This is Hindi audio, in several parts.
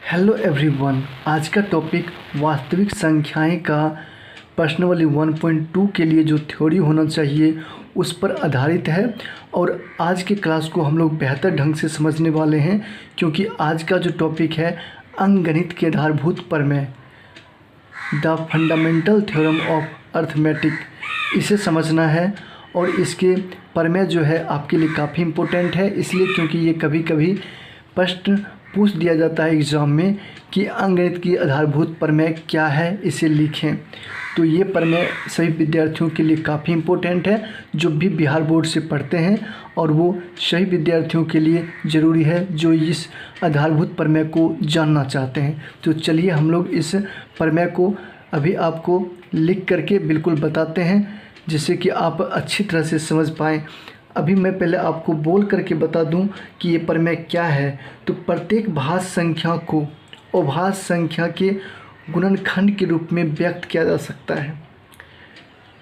Hello everyone. आज का टॉपिक वास्तविक संख्याएं का प्रश्नावली 1.2 के लिए जो थ्योरी होना चाहिए उस पर आधारित है। और आज के क्लास को हम लोग बेहतर ढंग से समझने वाले हैं, क्योंकि आज का जो टॉपिक है अंकगणित के आधारभूत प्रमेय, the fundamental theorem of arithmetic, इसे समझना है। और इसके प्रमेय जो है आपके लिए काफ़ी इम्पोर्टेंट है, इसलिए क्योंकि ये कभी कभी प्रश्न पूछ दिया जाता है एग्ज़ाम में कि अंकगणित की आधारभूत प्रमेय क्या है, इसे लिखें। तो ये प्रमेय सभी विद्यार्थियों के लिए काफ़ी इम्पोर्टेंट है जो भी बिहार बोर्ड से पढ़ते हैं, और वो सभी विद्यार्थियों के लिए ज़रूरी है जो इस आधारभूत प्रमेय को जानना चाहते हैं। तो चलिए हम लोग इस प्रमेय को अभी आपको लिख करके बिल्कुल बताते हैं, जिससे कि आप अच्छी तरह से समझ पाएँ। अभी मैं पहले आपको बोल करके बता दूं कि ये प्रमेय क्या है। तो प्रत्येक भाज्य संख्या को अभाज्य संख्या के गुणनखंड के रूप में व्यक्त किया जा सकता है।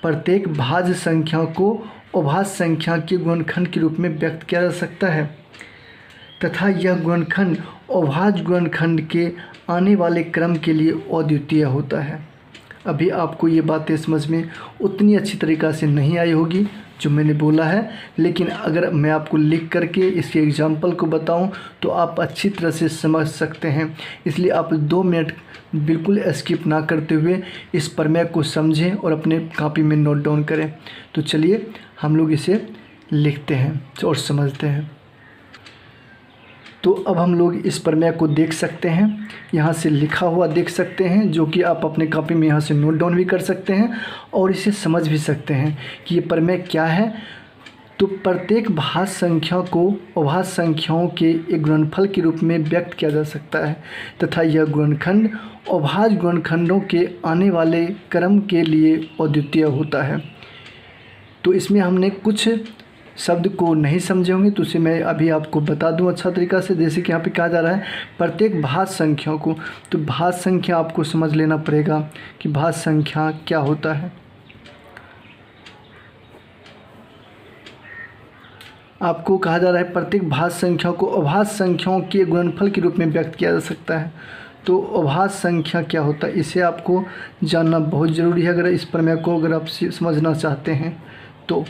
प्रत्येक भाज्य संख्या को अभाज्य संख्या के गुणनखंड के रूप में व्यक्त किया जा सकता है तथा यह गुणनखंड अभाज्य गुणनखंड के आने वाले क्रम के लिए अद्वितीय होता है। अभी आपको ये बातें समझ में उतनी अच्छी तरीक़ा से नहीं आई होगी जो मैंने बोला है, लेकिन अगर मैं आपको लिख करके इसके एग्जाम्पल को बताऊं तो आप अच्छी तरह से समझ सकते हैं। इसलिए आप 2 मिनट बिल्कुल स्किप ना करते हुए इस प्रमेय को समझें और अपने कॉपी में नोट डाउन करें। तो चलिए हम लोग इसे लिखते हैं और समझते हैं। तो अब हम लोग इस प्रमेय को देख सकते हैं, यहाँ से लिखा हुआ देख सकते हैं, जो कि आप अपने कॉपी में यहाँ से नोट डाउन भी कर सकते हैं और इसे समझ भी सकते हैं कि ये प्रमेय क्या है। तो प्रत्येक भाज्य संख्या को अभाज्य संख्याओं के एक गुणनफल के रूप में व्यक्त किया जा सकता है तथा यह गुणनखंड अभाज्य गुणनखंडों के आने वाले क्रम के लिए अद्वितीय होता है। तो इसमें हमने कुछ शब्द को नहीं समझे होंगे, तो उसे मैं अभी आपको बता दूं अच्छा तरीक़ा से। जैसे कि यहाँ पे कहा जा रहा है प्रत्येक भाज्य संख्या को, तो भाज्य संख्या आपको समझ लेना पड़ेगा कि भाज्य संख्या क्या होता है। आपको कहा जा रहा है प्रत्येक भाज्य संख्या को अभाज्य संख्याओं के गुणनफल के रूप में व्यक्त किया जा सकता है। तो अभाज्य संख्या क्या होता है, इसे आपको जानना बहुत ज़रूरी है अगर इस प्रमेय को अगर आप समझना चाहते हैं तो।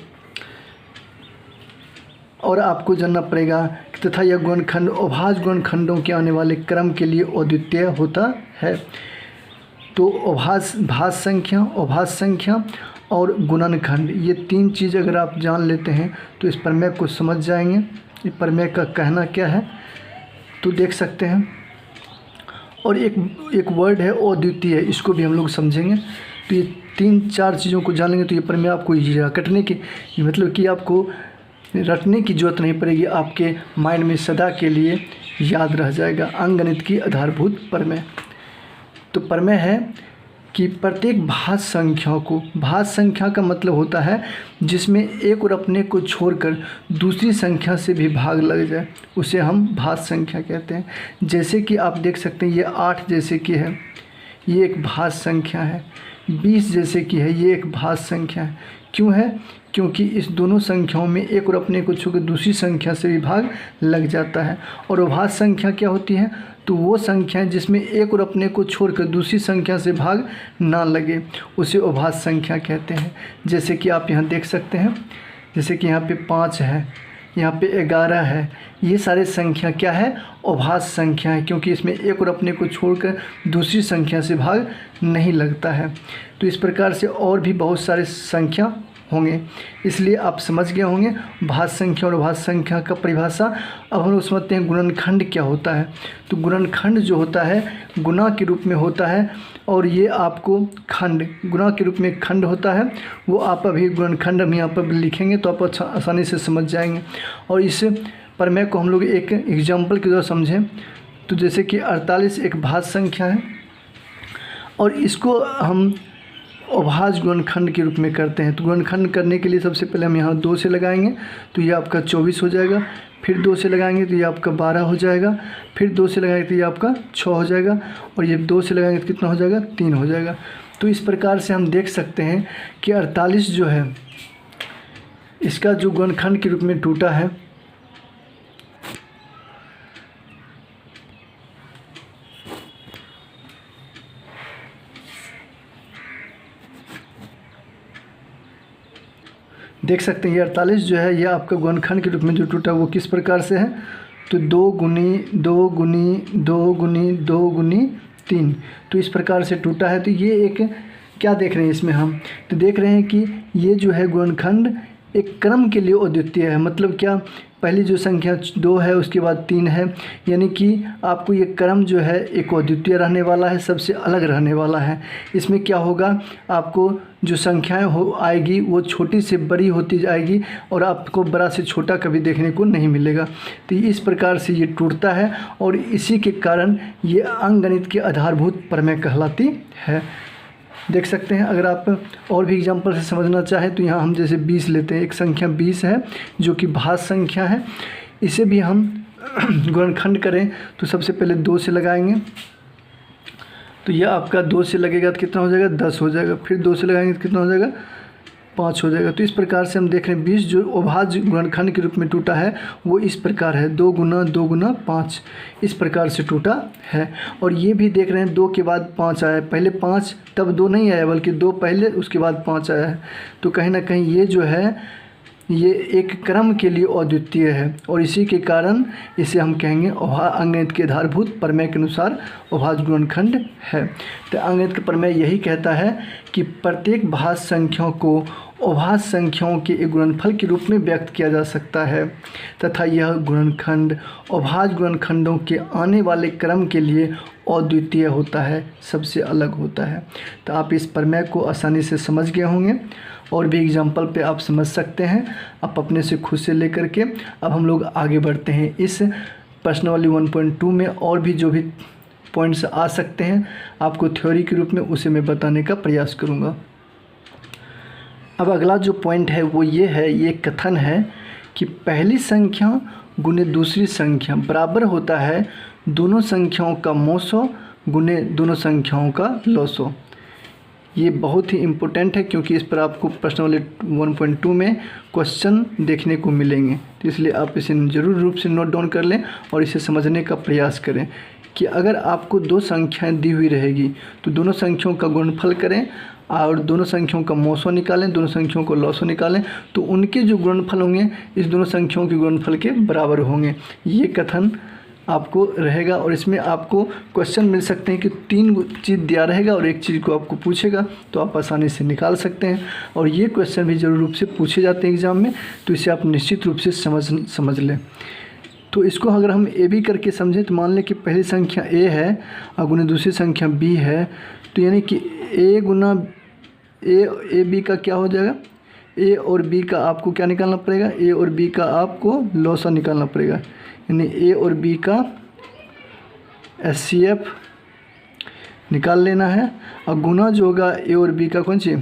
और आपको जानना पड़ेगा तथा यह गुणनखंड अभाज्य गुणनखंडों के आने वाले क्रम के लिए अद्वितीय होता है। तो भाज्य संख्या, अभाज्य संख्या और गुणनखंड, ये 3 चीज़ अगर आप जान लेते हैं तो इस प्रमेय को समझ जाएंगे। इस प्रमेय का कहना क्या है तो देख सकते हैं। और एक वर्ड है अद्वितीय, इसको भी हम लोग समझेंगे। तो ये 3-4 चीज़ों को जान लेंगे तो ये प्रमेय आपको रटने की, मतलब कि आपको रटने की जरूरत नहीं पड़ेगी, आपके माइंड में सदा के लिए याद रह जाएगा। अंकगणित की आधारभूत प्रमेय। तो प्रमेय है कि प्रत्येक भाज्य संख्या को, भाज्य संख्या का मतलब होता है जिसमें एक और अपने को छोड़कर दूसरी संख्या से भी भाग लग जाए, उसे हम भाज्य संख्या कहते हैं। जैसे कि आप देख सकते हैं ये 8 जैसे कि है, ये एक भाज्य संख्या है। 20 जैसे कि है, ये एक भाज्य संख्या है। क्यों है? क्योंकि इस दोनों संख्याओं में एक और अपने को छोड़कर दूसरी संख्या से भी भाग लग जाता है। और अभाज्य संख्या क्या होती है? तो वो संख्या जिसमें एक और अपने को छोड़कर दूसरी संख्या से भाग ना लगे, उसे अभाज्य संख्या कहते हैं। जैसे कि आप यहाँ देख सकते हैं, जैसे कि यहाँ पे 5 है, यहाँ पे 11 है, ये सारे संख्या क्या है? अभाज्य संख्या है, क्योंकि इसमें एक और अपने को छोड़कर दूसरी संख्या से भाग नहीं लगता है। तो इस प्रकार से और भी बहुत सारे संख्या होंगे, इसलिए आप समझ गए होंगे भाज्य संख्या और अभाज्य संख्या का परिभाषा। अब हम लोग समझते हैं गुणनखंड क्या होता है। तो गुणनखंड जो होता है गुणा के रूप में होता है, और ये आपको खंड, गुणा के रूप में खंड होता है, वो आप अभी गुणनखंड हम यहाँ पर लिखेंगे तो आप अच्छा आसानी से समझ जाएंगे। और इस प्रमेय को हम लोग एक एग्जाम्पल के द्वारा समझें तो जैसे कि 48 एक भाज्य संख्या है और इसको हम अभाज्य गुणनखंड के रूप में करते हैं। तो गुणनखंड करने के लिए सबसे पहले हम यहाँ 2 से लगाएंगे तो ये आपका 24 हो जाएगा, फिर 2 से लगाएंगे तो ये आपका 12 हो जाएगा, फिर 2 से लगाएंगे तो ये आपका 6 हो जाएगा, और ये 2 से लगाएंगे तो कितना हो जाएगा? 3 हो जाएगा। तो इस प्रकार से हम देख सकते हैं कि 48 जो है इसका जो गुणनखंड के रूप में टूटा है देख सकते हैं ये 48 जो है ये आपका गुणनखंड के रूप में जो टूटा वो किस प्रकार से है, तो 2 गुनी 2 गुनी 2 गुनी 2 गुनी 3, तो इस प्रकार से टूटा है। तो ये एक क्या देख रहे हैं इसमें हम, तो देख रहे हैं कि ये जो है गुणनखंड एक क्रम के लिए अद्वितीय है। मतलब क्या, पहली जो संख्या 2 है उसके बाद 3 है, यानी कि आपको ये क्रम जो है एक अद्वितीय रहने वाला है, सबसे अलग रहने वाला है। इसमें क्या होगा, आपको जो संख्याएं आएगी वो छोटी से बड़ी होती जाएगी और आपको बड़ा से छोटा कभी देखने को नहीं मिलेगा। तो इस प्रकार से ये टूटता है और इसी के कारण ये अंकगणित की आधारभूत प्रमेय कहलाती है। देख सकते हैं, अगर आप और भी एग्जांपल से समझना चाहें तो यहाँ हम जैसे 20 लेते हैं। एक संख्या 20 है जो कि भाज्य संख्या है, इसे भी हम गुणनखंड करें तो सबसे पहले 2 से लगाएंगे, तो यह आपका 2 से लगेगा तो कितना हो जाएगा, 10 हो जाएगा। फिर 2 से लगाएंगे तो कितना हो जाएगा, 5 हो जाएगा। तो इस प्रकार से हम देख रहे हैं 20 जो अभाज्य गुणनखंड के रूप में टूटा है वो इस प्रकार है, 2 गुना 2 गुना 5, इस प्रकार से टूटा है। और ये भी देख रहे हैं 2 के बाद 5 आया है, पहले 5 तब 2 नहीं आया बल्कि 2 पहले उसके बाद 5 आया है। तो कहीं ना कहीं ये जो है ये एक क्रम के लिए अद्वितीय है और इसी के कारण इसे हम कहेंगे अंकगणित के आधारभूत प्रमेय के अनुसार अभाज्य गुणनखंड है। तो अंकगणित का प्रमेय यही कहता है कि प्रत्येक भाज्य संख्याओं को अभाज्य संख्याओं के एक गुणनफल के रूप में व्यक्त किया जा सकता है तथा यह गुणनखंड अभाज्य गुणनखंडों के आने वाले क्रम के लिए अद्वितीय होता है, सबसे अलग होता है। तो आप इस प्रमेय को आसानी से समझ गए होंगे और भी एग्जाम्पल पे आप समझ सकते हैं, आप अपने से खुद से लेकर के। अब हम लोग आगे बढ़ते हैं इस प्रश्नावली 1.2 में, और भी जो भी पॉइंट्स आ सकते हैं आपको थ्योरी के रूप में उसे मैं बताने का प्रयास करूँगा। अब अगला जो पॉइंट है वो ये है, ये कथन है कि पहली संख्या गुने दूसरी संख्या बराबर होता है दोनों संख्याओं का मोसो गुने दोनों संख्याओं का लोसो। ये बहुत ही इम्पोर्टेंट है क्योंकि इस पर आपको प्रश्नावली 1.2 में क्वेश्चन देखने को मिलेंगे, तो इसलिए आप इसे जरूर रूप से नोट डाउन कर लें और इसे समझने का प्रयास करें कि अगर आपको 2 संख्याएं दी हुई रहेगी तो दोनों संख्याओं का गुणनफल करें और दोनों संख्याओं का मोसो निकालें, दोनों संख्याओं को लॉसो निकालें, तो उनके जो गुणनफल होंगे इस दोनों संख्याओं के गुणनफल के बराबर होंगे। ये कथन आपको रहेगा और इसमें आपको क्वेश्चन मिल सकते हैं कि 3 चीज़ दिया रहेगा और एक चीज़ को आपको पूछेगा, तो आप आसानी से निकाल सकते हैं। और ये क्वेश्चन भी जरूर रूप से पूछे जाते हैं एग्ज़ाम में, तो इसे आप निश्चित रूप से समझ लें। तो इसको अगर हम ए बी करके समझें तो मान लें कि पहली संख्या ए है और गुने दूसरी संख्या बी है, तो यानी कि ए गुना ए बी का क्या हो जाएगा, ए और बी का आपको क्या निकालना पड़ेगा, ए और बी का आपको लॉसा निकालना पड़ेगा, यानी ए और बी का HCF निकाल लेना है। और गुना जो होगा ए और बी का कौन सी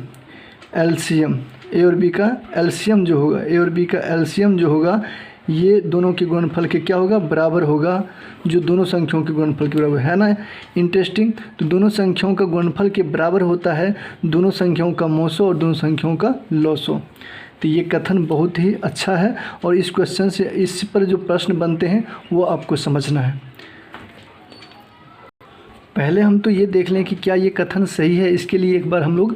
LCM, ए और बी का LCM जो होगा, ए और बी का LCM जो होगा ये दोनों के गुणनफल के क्या होगा, बराबर होगा, जो दोनों संख्याओं के गुणनफल के बराबर है ना। इंटरेस्टिंग, तो दोनों संख्याओं का गुणनफल के बराबर होता है दोनों संख्याओं का मोसो और दोनों संख्याओं का लॉसो। तो ये कथन बहुत ही अच्छा है और इस क्वेश्चन से इस पर जो प्रश्न बनते हैं वो आपको समझना है। पहले हम तो ये देख लें कि क्या ये कथन सही है, इसके लिए एक बार हम लोग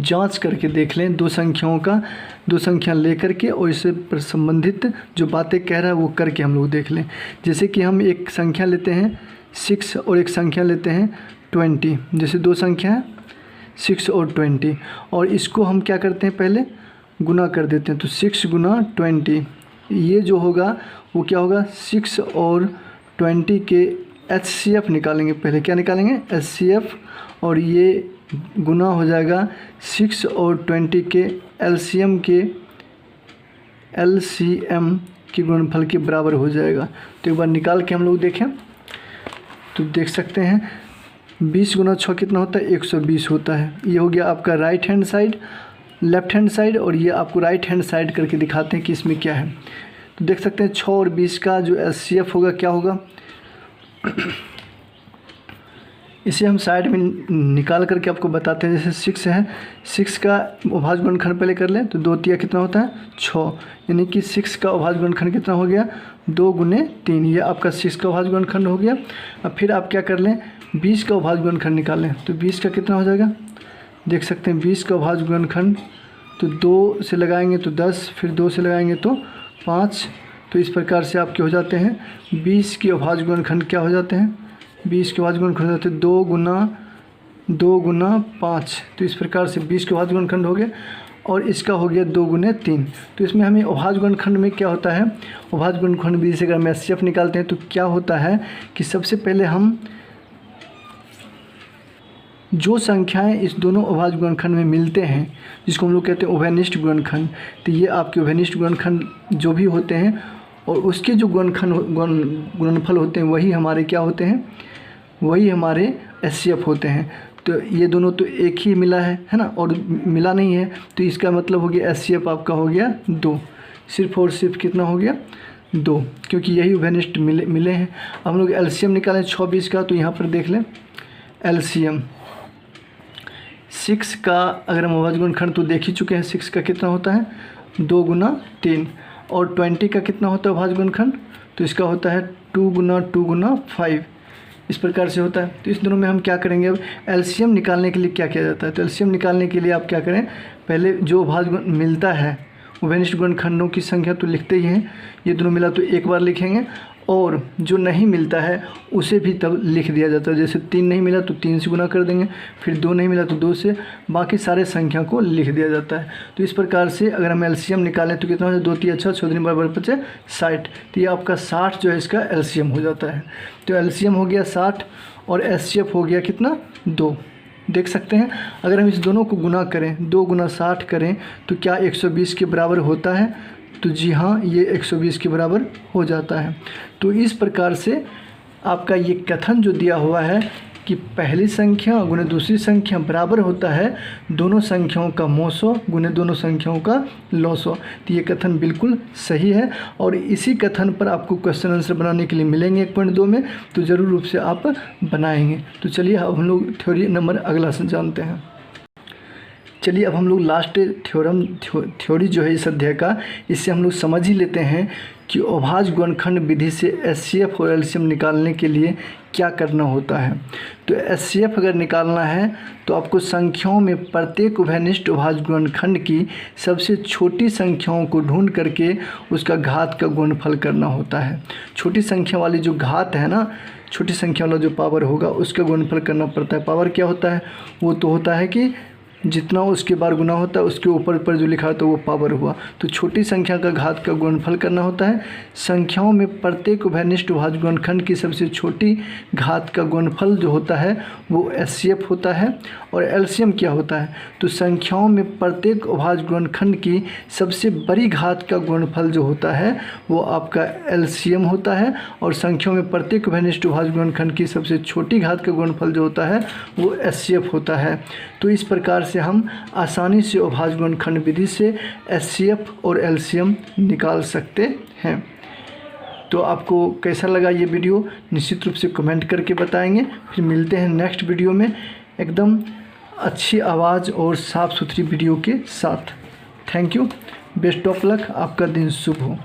जांच करके देख लें दो संख्या लेकर के और इससे संबंधित जो बातें कह रहा है वो करके हम लोग देख लें। जैसे कि हम एक संख्या लेते हैं 6 और एक संख्या लेते हैं 20, जैसे दो संख्या है 6 और 20, और इसको हम क्या करते हैं पहले गुना कर देते हैं। तो 6 गुना 20 ये जो होगा वो क्या होगा, 6 और 20 के HCF निकालेंगे। पहले क्या निकालेंगे, HCF, और ये गुना हो जाएगा 6 और 20 के LCM के गुणनफल के बराबर हो जाएगा। तो एक बार निकाल के हम लोग देखें तो देख सकते हैं 20 गुना 6 कितना होता है, 120 होता है। ये हो गया आपका right hand side, left hand side, और ये आपको राइट हैंड साइड करके दिखाते हैं कि इसमें क्या है। तो देख सकते हैं 6 और 20 का जो HCF होगा क्या होगा, इसे हम साइड में निकाल करके आपको बताते हैं। जैसे 6 है, 6 का अभाज्य गुणनखंड पहले कर लें तो 2 तिया कितना होता है 6, यानी कि 6 का अभाज्य गुणनखंड कितना हो गया 2 गुने 3, ये आपका 6 का अभाज्य गुणनखंड हो गया। अब फिर आप क्या कर लें 20 का अभाज्य गुणनखंड निकाल लें तो 20 का कितना हो जाएगा, देख सकते हैं 20 का अभाज्य गुणनखंड तो 2 से लगाएंगे तो 10, फिर 2 से लगाएंगे तो 5। तो इस प्रकार से आपके हो जाते हैं 20 के अभाज्य गुणनखंड क्या हो जाते हैं, 20 के अभाज्य गुणनखंड हो जाते हैं 2 गुना 5। तो इस प्रकार से 20 के अभाज्य गुणनखंड हो गए और इसका हो गया 2 गुने 3। तो इसमें हमें अभाज्य गुणनखंड में क्या होता है, अभाज्य गुणनखंड विधि से अगर हम एचसीएफ निकालते हैं तो क्या होता है कि सबसे पहले हम जो संख्याएं इस दोनों अभाज्य गुणनखंड में मिलते हैं जिसको हम लोग कहते हैं उभयनिष्ठ गुणनखंड, तो ये आपके उभयनिष्ठ गुणनखंड जो भी होते हैं और उसके जो गुणनफल होते हैं वही हमारे क्या होते हैं, वही हमारे एचसीएफ होते हैं। तो ये दोनों तो एक ही मिला है ना, और मिला नहीं है, तो इसका मतलब हो गया एचसीएफ आपका हो गया 2, सिर्फ और सिर्फ कितना हो गया 2, क्योंकि यही उभयनिष्ठ मिले हैं। हम लोग एलसीएम निकालें 26 का, तो यहाँ पर देख लें एलसीएम 6 का अगर हम अभाज्य गुणनखंड तो देख ही चुके हैं, 6 का कितना होता है 2 गुना 3, और 20 का कितना होता है अभाज्य गुणनखंड, तो इसका होता है 2 गुना 5, इस प्रकार से होता है। तो इस दोनों में हम क्या करेंगे, अब एलसीएम निकालने के लिए क्या किया जाता है, तो एलसीएम निकालने के लिए आप क्या करें, पहले जो अभाज्य मिलता है उभयनिष्ठ गुणनखंडों की संख्या तो लिखते ही हैं, ये दोनों मिला तो एक बार लिखेंगे, और जो नहीं मिलता है उसे भी तब लिख दिया जाता है। जैसे 3 नहीं मिला तो 3 से गुना कर देंगे, फिर 2 नहीं मिला तो 2 से, बाकी सारे संख्या को लिख दिया जाता है। तो इस प्रकार से अगर हम एलसीएम निकालें तो कितना हो जाए 2 3 अच्छा 6 3 बराबर 50 60, तो ये आपका 60 जो है इसका एलसीएम हो जाता है। तो एलसीएम हो गया 60 और एचसीएफ हो गया कितना 2। देख सकते हैं अगर हम इस दोनों को गुना करें 2 गुना 60 करें तो क्या 120 के बराबर होता है, तो जी हाँ ये 120 के बराबर हो जाता है। तो इस प्रकार से आपका ये कथन जो दिया हुआ है कि पहली संख्या गुने दूसरी संख्या बराबर होता है दोनों संख्याओं का मोसो गुने दोनों संख्याओं का लॉसो, तो ये कथन बिल्कुल सही है। और इसी कथन पर आपको क्वेश्चन आंसर बनाने के लिए मिलेंगे 1.2 में, तो ज़रूर रूप से आप बनाएंगे। तो चलिए अब हम लोग थ्योरी नंबर अगला से जानते हैं। चलिए अब हम लोग लास्ट थ्योरी जो है इस अध्याय का, इससे हम लोग समझ ही लेते हैं कि अभाज्य गुणनखंड विधि से एचसीएफ और एलसीएम निकालने के लिए क्या करना होता है। तो एचसीएफ अगर निकालना है तो आपको संख्याओं में प्रत्येक उभयनिष्ठ अभाज्य गुणनखंड की सबसे छोटी संख्याओं को ढूंढ करके उसका घात का गुणनफल करना होता है। छोटी संख्या वाली जो घात है ना, छोटी संख्या वाला जो पावर होगा उसका गुणनफल करना पड़ता है। पावर क्या होता है, वो तो होता है कि जितना उसके बार गुना होता है उसके ऊपर पर जो लिखा होता है वो पावर हुआ। तो छोटी संख्या का घात का गुणनफल करना होता है। संख्याओं में प्रत्येक उभयनिष्ठ अभाज्य गुणनखंड की सबसे छोटी घात का गुणनफल जो होता है वो एचसीएफ होता है। और एलसीएम क्या होता है, तो संख्याओं में प्रत्येक अभाज्य गुणनखंड की सबसे बड़ी घात का गुणनफल जो होता है वो आपका एलसीएम होता है। और संख्याओं में प्रत्येक उभयनिष्ठ अभाज्य गुणनखंड की सबसे छोटी घात का गुणनफल जो होता है वो एचसीएफ होता है। तो इस प्रकार से हम आसानी से अभाज्य गुणनखंड विधि से एचसीएफ और एलसीएम निकाल सकते हैं। तो आपको कैसा लगा ये वीडियो निश्चित रूप से कमेंट करके बताएंगे। फिर मिलते हैं नेक्स्ट वीडियो में एकदम अच्छी आवाज़ और साफ़ सुथरी वीडियो के साथ। Thank you, best of luck, आपका दिन शुभ हो।